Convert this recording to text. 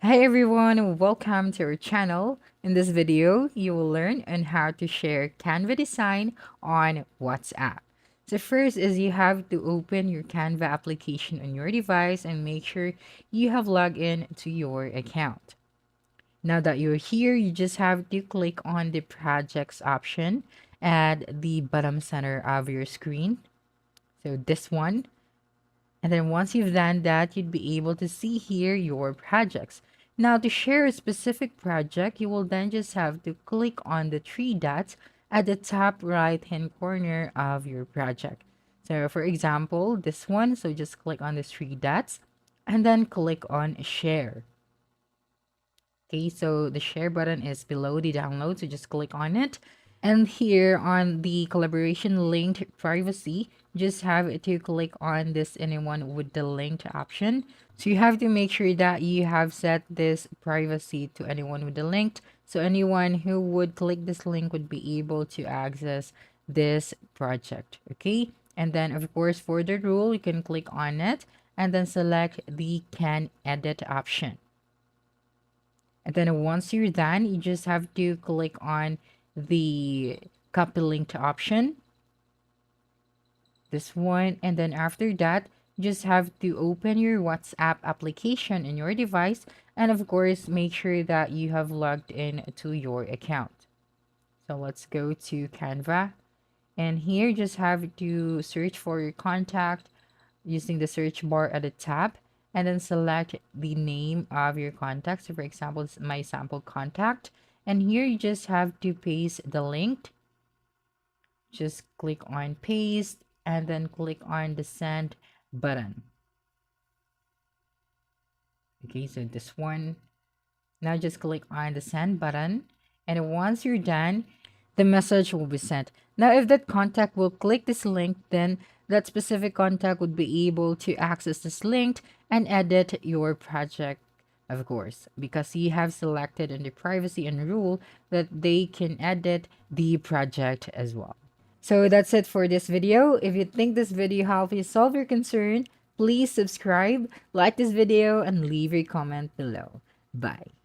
Hey everyone, welcome to our channel. In this video, you will learn on how to share Canva design on WhatsApp. So first is you have to open your Canva application on your device and make sure you have logged in to your account. Now that you're here, you just have to click on the projects option at the bottom center of your screen. So this one. And then once you've done that, you'd be able to see here your projects. Now, to share a specific project, you will then just have to click on the three dots at the top right hand corner of your project. So, for example, this one, so just click on the three dots and then click on share. Okay, so the share button is below the download, so just click on it. And here on the collaboration linked privacy, just have to click on this anyone with the linked option. So you have to make sure that you have set this privacy to anyone with the linked. So anyone who would click this link would be able to access this project. Okay. And then of course for the rule, you can click on it and then select the can edit option. And then once you're done, you just have to click on the copy link to option, this one. And then after that, you just have to open your WhatsApp application in your device. And of course, make sure that you have logged in to your account. So let's go to Canva. And here, just have to search for your contact using the search bar at the top and then select the name of your contact. So for example, it's my sample contact. And here you just have to paste the link. Just click on paste and then click on the send button. Okay, so this one. Now just click on the send button. And once you're done, the message will be sent. Now, if that contact will click this link, then that specific contact would be able to access this link and edit your project, of course, because you have selected in the privacy and rule that they can edit the project as well. So that's it for this video. If you think this video helped you solve your concern, please subscribe, like this video, and leave a comment below. Bye.